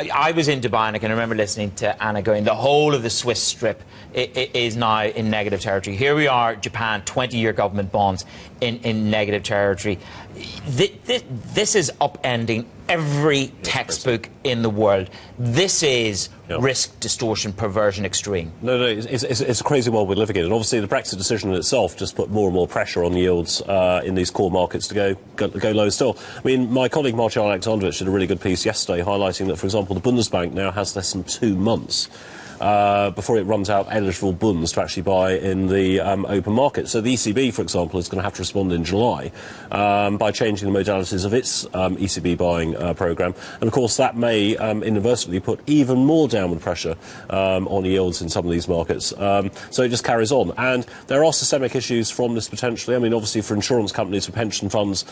I was in Dubai, and I can remember listening to Anna going, the whole of the Swiss strip is now in negative territory. Here we are, Japan, 20-year government bonds in negative territory. This is upending every textbook in the world. This is risk, distortion, perversion extreme. No, it's a crazy world we're living in. And obviously the Brexit decision in itself just put more and more pressure on yields in these core markets to go low still. I mean, my colleague Marcin Alexandrovich did a really good piece yesterday highlighting that, for example, the Bundesbank now has less than 2 months before it runs out eligible bunds to actually buy in the open market. So the ECB, for example, is going to have to respond in July by changing the modalities of its ECB buying programme. And, of course, that may inadvertently put even more downward pressure on yields in some of these markets. So it just carries on. And there are systemic issues from this potentially. I mean, obviously, for insurance companies, for pension funds,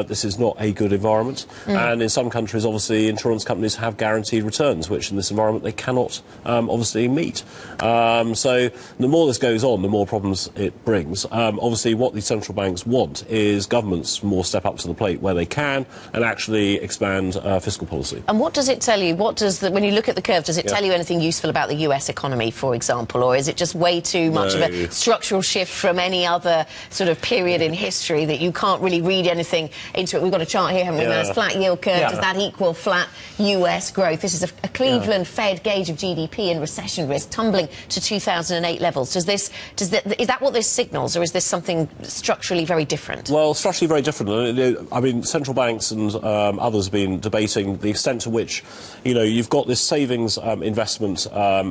this is not a good environment. And in some countries, obviously, insurance companies have guaranteed returns, which in this environment they cannot obviously meet. So the more this goes on, the more problems it brings. Obviously, what the central banks want is governments more step up to the plate where they can and actually expand fiscal policy. And what does it tell you? What does when you look at the curve, does it tell you anything useful about the US economy, for example, or is it just way too much of a structural shift from any other sort of period in history that you can't really read anything into it? We've got a chart here, haven't we? There's a flat yield curve. Does that equal flat US growth? This is a Cleveland Fed gauge of GDP and recession risk tumbling to 2008 levels. Is that what this signals, or is this something structurally very different? Well, structurally very different. I mean, central banks and others have been debating the extent to which, you've got this savings investment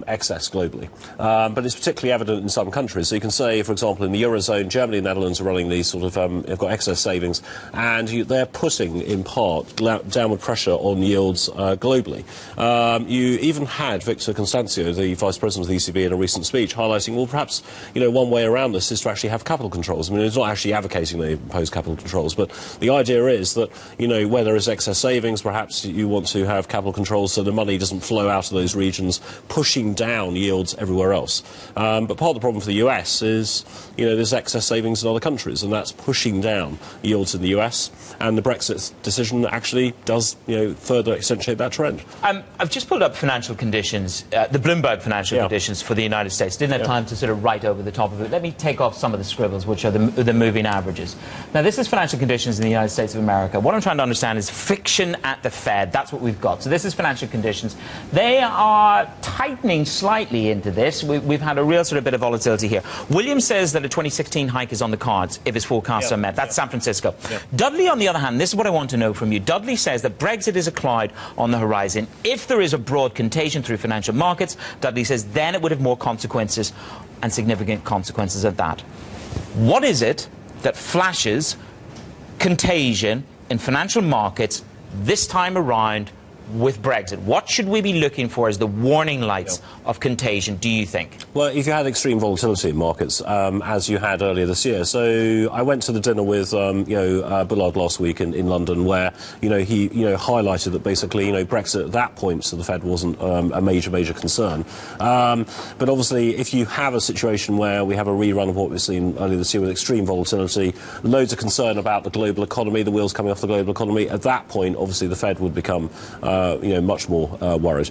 excess globally. But it's particularly evident in some countries. So you can say, for example, in the Eurozone, Germany and Netherlands are running these sort of, they've got excess savings, and they're putting, in part, downward pressure on yields globally. You even had Victor Constancio, the Vice President of the ECB, in a recent speech highlighting, well, perhaps, one way around this is to actually have capital controls. I mean, it's not actually advocating they impose capital controls, but the idea is that, where there is excess savings, perhaps you want to have capital controls so the money doesn't flow out of those regions, pushing down yields everywhere else. But part of the problem for the US is, there's excess savings in other countries, and that's pushing down yields in the US, and the Brexit decision actually does, further accentuate that trend. I've just pulled up financial conditions, the Bloomberg financial conditions for the United States. Didn't have time to sort of write over the top of it. Let me take off some of the scribbles, which are the moving averages. Now, this is financial conditions in the United States of America. What I'm trying to understand is friction at the Fed. That's what we've got. So this is financial conditions. They are tightening slightly into this. We've had a real sort of bit of volatility here. Williams says that a 2016 hike is on the cards if his forecasts are met. That's San Francisco. Dudley, on the other hand, this is what I want to know from you. Dudley says that Brexit is a cloud on the horizon. If there is a broad contagion through financial markets, Dudley says then it would have more consequences, and significant consequences at that. What is it that flashes contagion in financial markets this time around with Brexit? What should we be looking for as the warning lights of contagion, do you think? Well, if you had extreme volatility in markets, as you had earlier this year. So I went to the dinner with, Bullard last week in London, where, he, highlighted that basically, Brexit at that point to the Fed wasn't a major concern. But obviously, if you have a situation where we have a rerun of what we've seen earlier this year with extreme volatility, loads of concern about the global economy, the wheels coming off the global economy, at that point, obviously, the Fed would become much more worried.